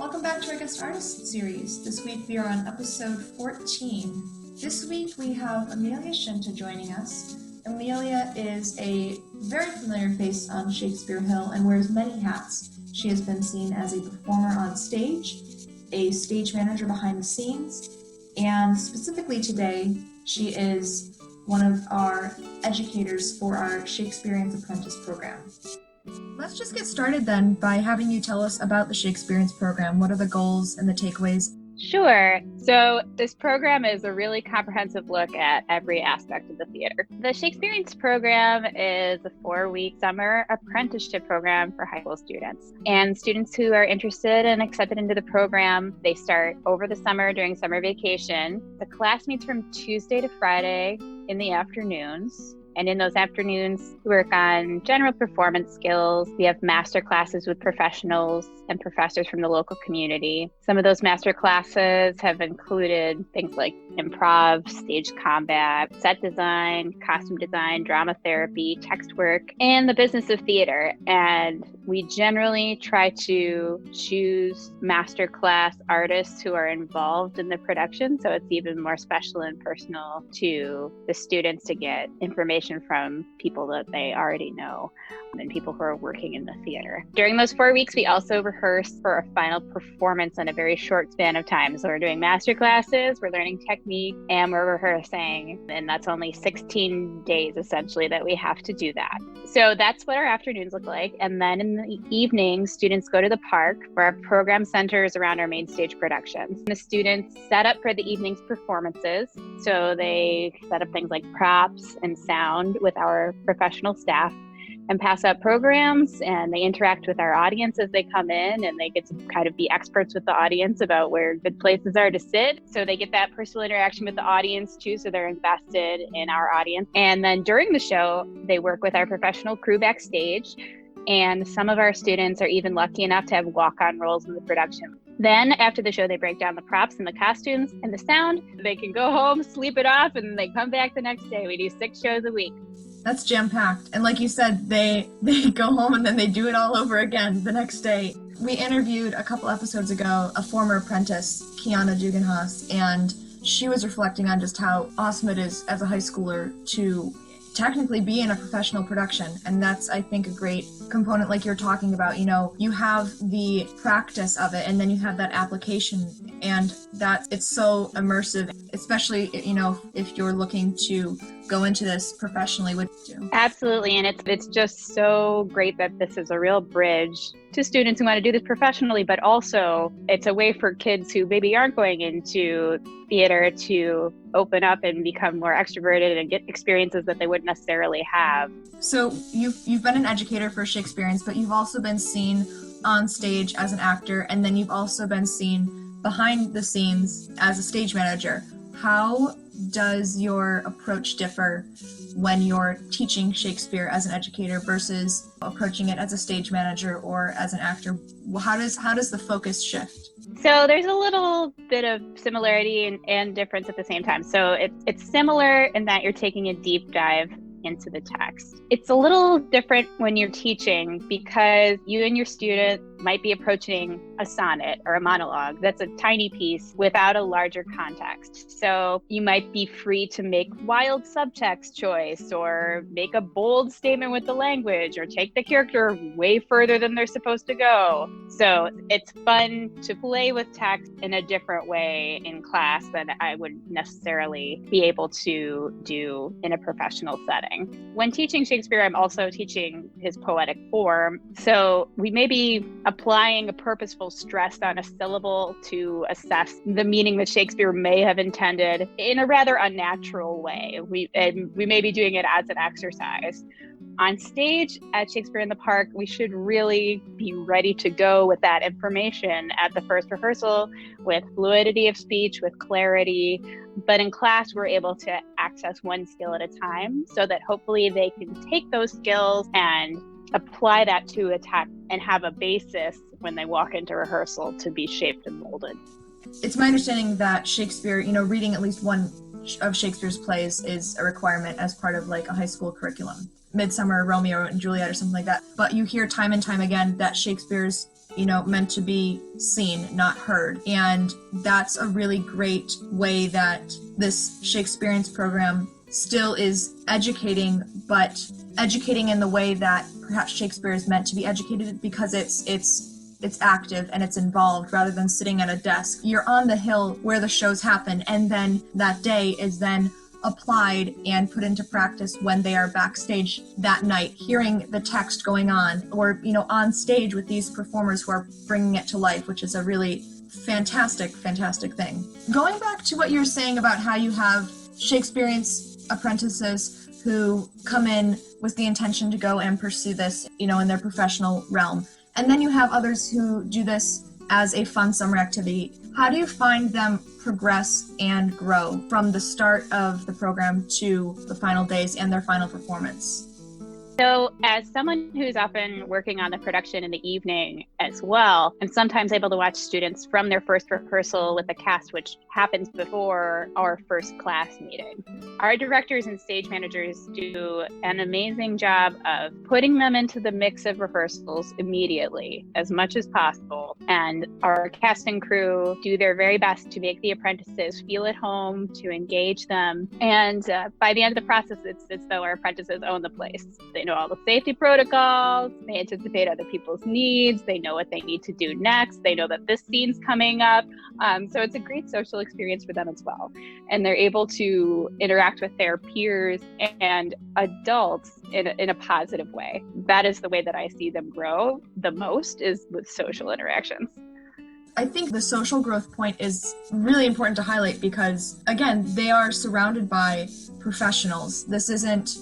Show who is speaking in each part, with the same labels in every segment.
Speaker 1: Welcome back to our Guest Artist series. This week we are on episode 14. This week we have Amelia Scinta joining us. Amelia is a very familiar face on Shakespeare Hill and wears many hats. She has been seen as a performer on stage, a stage manager behind the scenes, and specifically today, she is one of our educators for our Shakespearience Apprentice program. Let's just get started then by having you tell us about the Shakespearience program. What are the goals and the takeaways?
Speaker 2: Sure. So this program is a really comprehensive look at every aspect of the theater. The Shakespearience program is a 4-week summer apprenticeship program for high school students. And students who are interested and accepted into the program, they start over the summer during summer vacation. The class meets from Tuesday to Friday in the afternoons. And in those afternoons, we work on general performance skills. We have master classes with professionals and professors from the local community. Some of those master classes have included things like improv, stage combat, set design, costume design, drama therapy, text work, and the business of theater. And we generally try to choose master class artists who are involved in the production, so it's even more special and personal to the students to get information from people that they already know and people who are working in the theater. During those 4 weeks, we also rehearse for a final performance in a very short span of time. So we're doing master classes, we're learning technique, and we're rehearsing. And that's only 16 days essentially that we have to do that. So that's what our afternoons look like. And then in the evening, students go to the park where our program centers around our main stage productions. The students set up for the evening's performances. So they set up things like props and sound with our professional staff and pass out programs, and they interact with our audience as they come in, and they get to kind of be experts with the audience about where good places are to sit. So they get that personal interaction with the audience too, so they're invested in our audience. And then during the show, they work with our professional crew backstage, and some of our students are even lucky enough to have walk-on roles in the production. Then after the show, they break down the props and the costumes and the sound. They can go home, sleep it off, and they come back the next day. We do 6 shows a week.
Speaker 1: That's jam-packed. And like you said, they go home and then they do it all over again the next day. We interviewed a couple episodes ago a former apprentice, Kiana Duganhaus, and she was reflecting on just how awesome it is as a high schooler to technically be in a professional production. And that's, I think, a great component like you're talking about. You know, you have the practice of it and then you have that application, and that it's so immersive, especially, you know, if you're looking to go into this professionally. Would you?
Speaker 2: Absolutely. And it's just so great that this is a real bridge to students who want to do this professionally, but also it's a way for kids who maybe aren't going into theater to open up and become more extroverted and get experiences that they wouldn't necessarily have.
Speaker 1: So you've been an educator for Shakespearience, but you've also been seen on stage as an actor, and then you've also been seen behind the scenes as a stage manager. How does your approach differ when you're teaching Shakespeare as an educator versus approaching it as a stage manager or as an actor? How does the focus shift?
Speaker 2: So there's a little bit of similarity and difference at the same time. So it's similar in that you're taking a deep dive into the text. It's a little different when you're teaching because you and your student might be approaching a sonnet or a monologue that's a tiny piece without a larger context. So you might be free to make wild subtext choice or make a bold statement with the language or take the character way further than they're supposed to go. So it's fun to play with text in a different way in class than I would necessarily be able to do in a professional setting. When teaching Shakespeare, I'm also teaching his poetic form. So we may be applying a purposeful stress on a syllable to assess the meaning that Shakespeare may have intended in a rather unnatural way. We may be doing it as an exercise. On stage at Shakespeare in the Park, we should really be ready to go with that information at the first rehearsal with fluidity of speech, with clarity. But in class, we're able to access one skill at a time so that hopefully they can take those skills and apply that to a text and have a basis when they walk into rehearsal to be shaped and molded.
Speaker 1: It's my understanding that Shakespeare, reading at least one of Shakespeare's plays is a requirement as part of like a high school curriculum. Midsummer, Romeo and Juliet or something like that. But you hear time and time again that Shakespeare's meant to be seen, not heard. And that's a really great way that this Shakespearience program still is educating, but educating in the way that perhaps Shakespeare is meant to be educated, because it's active and it's involved rather than sitting at a desk. You're on the hill where the shows happen, and then that day is then applied and put into practice when they are backstage that night, hearing the text going on, or on stage with these performers who are bringing it to life, which is a really fantastic thing. Going back to what you were saying about how you have Shakespeariance apprentices who come in with the intention to go and pursue this, in their professional realm, and then you have others who do this as a fun summer activity. How do you find them progress and grow from the start of the program to the final days and their final performance?
Speaker 2: So as someone who's often working on the production in the evening as well, I'm sometimes able to watch students from their first rehearsal with the cast, which happens before our first class meeting. Our directors and stage managers do an amazing job of putting them into the mix of rehearsals immediately, as much as possible. And our cast and crew do their very best to make the apprentices feel at home, to engage them. And by the end of the process, it's as though our apprentices own the place. They know all the safety protocols, they anticipate other people's needs, they know what they need to do next, they know that this scene's coming up. So it's a great social experience for them as well. And they're able to interact with their peers and adults in a positive way. That is the way that I see them grow the most, is with social interactions.
Speaker 1: I think the social growth point is really important to highlight because, again, they are surrounded by professionals. This isn't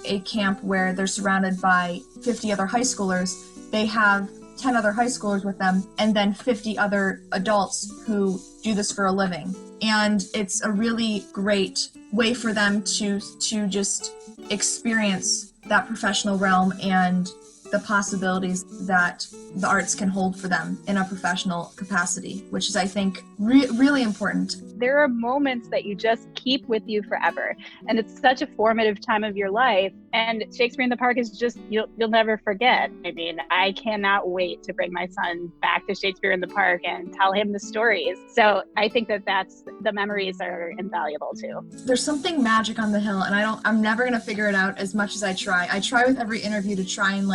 Speaker 1: a camp where they're surrounded by 50 other high schoolers. They have 10 other high schoolers with them, and then 50 other adults who do this for a living. And it's a really great way for them to just experience that professional realm and the possibilities that the arts can hold for them in a professional capacity, which is, I think, really important.
Speaker 2: There are moments that you just keep with you forever, and it's such a formative time of your life. And Shakespeare in the Park is just, you'll never forget. I mean, I cannot wait to bring my son back to Shakespeare in the Park and tell him the stories. So I think that's the memories are invaluable too.
Speaker 1: There's something magic on the hill, and I'm never gonna figure it out as much as I try. I try with every interview to try and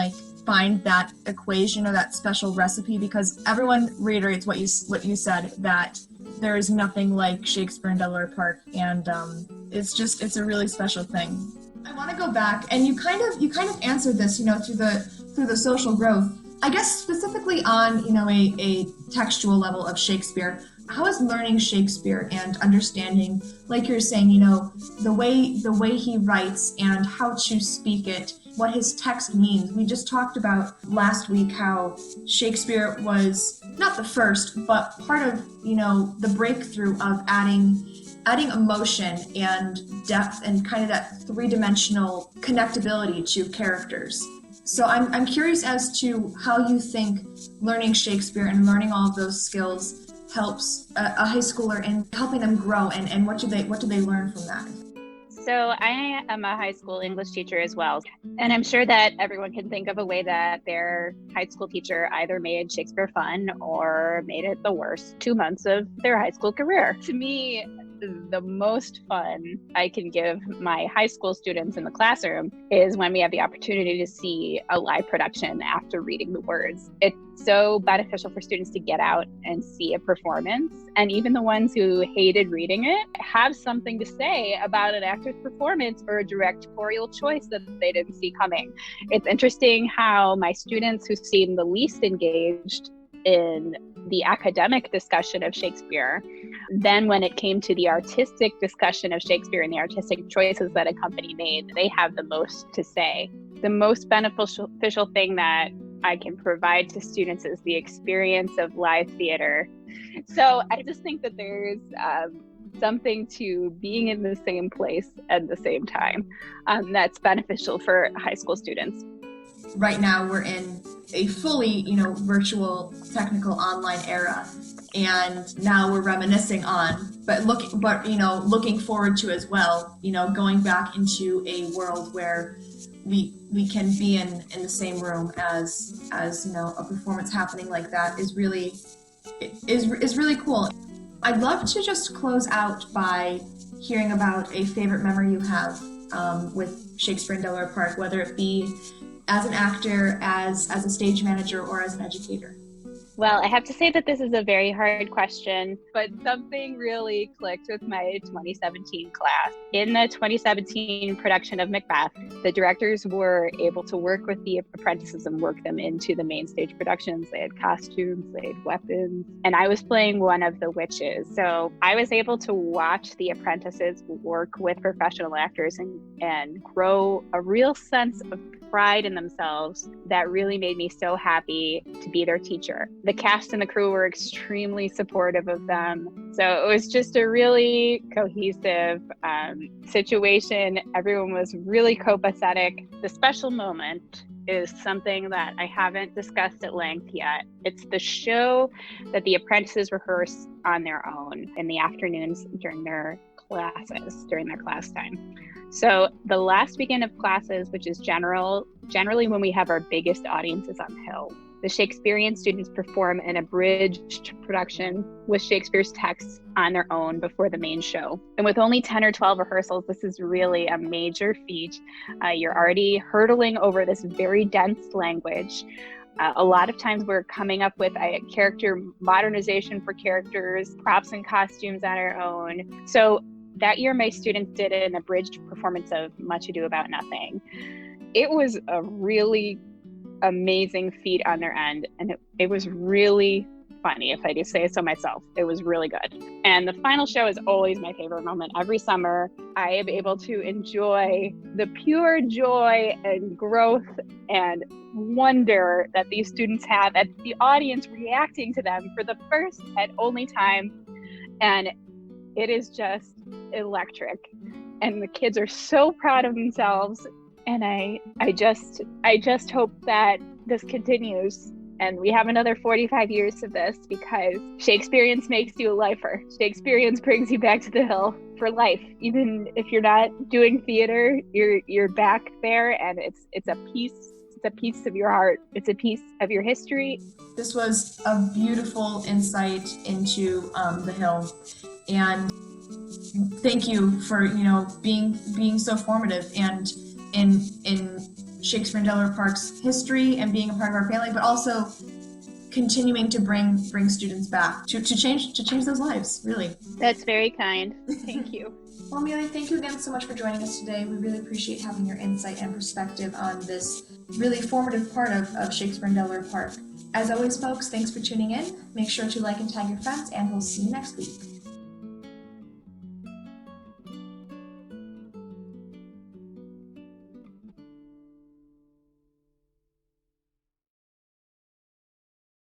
Speaker 1: find that equation or that special recipe, because everyone reiterates what you said, that there is nothing like Shakespeare in Delaware Park, and it's a really special thing. I want to go back, and you kind of answered this, through the social growth. I guess specifically on a textual level of Shakespeare. How is learning Shakespeare and understanding, like you're saying, the way he writes and how to speak it, what his text means? We just talked about last week how Shakespeare was not the first, but part of, the breakthrough of adding emotion and depth and kind of that three-dimensional connectability to characters. So I'm curious as to how you think learning Shakespeare and learning all of those skills helps a high schooler in helping them grow, and what do they learn from that?
Speaker 2: So I am a high school English teacher as well. And I'm sure that everyone can think of a way that their high school teacher either made Shakespeare fun or made it the worst 2 months of their high school career. To me, the most fun I can give my high school students in the classroom is when we have the opportunity to see a live production after reading the words. It's so beneficial for students to get out and see a performance. And even the ones who hated reading it have something to say about an actor's performance or a directorial choice that they didn't see coming. It's interesting how my students who seem the least engaged in the academic discussion of Shakespeare, then when it came to the artistic discussion of Shakespeare and the artistic choices that a company made, they have the most to say. The most beneficial thing that I can provide to students is the experience of live theater. So I just think that there's something to being in the same place at the same time that's beneficial for high school students.
Speaker 1: Right now we're in a fully, virtual technical online era, and now we're reminiscing on, but looking forward to as well, going back into a world where we can be in the same room as a performance happening like that is really cool. I'd love to just close out by hearing about a favorite memory you have with Shakespeare in Delaware Park, whether it be as an actor, as a stage manager, or as an educator.
Speaker 2: Well, I have to say that this is a very hard question, but something really clicked with my 2017 class. In the 2017 production of Macbeth, the directors were able to work with the apprentices and work them into the main stage productions. They had costumes, they had weapons, and I was playing one of the witches. So I was able to watch the apprentices work with professional actors and grow a real sense of pride in themselves that really made me so happy to be their teacher. The cast and the crew were extremely supportive of them. So it was just a really cohesive situation. Everyone was really copacetic. The special moment is something that I haven't discussed at length yet. It's the show that the apprentices rehearse on their own in the afternoons during their classes, during their class time. So the last weekend of classes, which is generally when we have our biggest audiences on the Hill, the Shakespearian students perform an abridged production with Shakespeare's texts on their own before the main show. And with only 10 or 12 rehearsals, this is really a major feat. You're already hurdling over this very dense language. A lot of times we're coming up with a character modernization for characters, props and costumes on our own. So that year, my students did an abridged performance of Much Ado About Nothing. It was a really amazing feat on their end, and it was really funny, if I do say so myself. It was really good. And the final show is always my favorite moment. Every summer, I am able to enjoy the pure joy and growth and wonder that these students have at the audience reacting to them for the first and only time. And it is just electric. And the kids are so proud of themselves. And I just hope that this continues and we have another 45 years of this, because Shakespearience makes you a lifer. Shakespearience brings you back to the Hill for life. Even if you're not doing theater, you're back there, and it's a piece. It's a piece of your heart. It's a piece of your history.
Speaker 1: This was a beautiful insight into the Hill, and thank you for being so formative and in Shakespeare in Delaware Park's history and being a part of our family, but also continuing to bring students back to change those lives. Really,
Speaker 2: that's very kind. Thank you.
Speaker 1: Well, Amelia, thank you again so much for joining us today. We really appreciate having your insight and perspective on this really formative part of Shakespeare in Delaware Park. As always, folks, thanks for tuning in. Make sure to like and tag your friends, and we'll see you next week.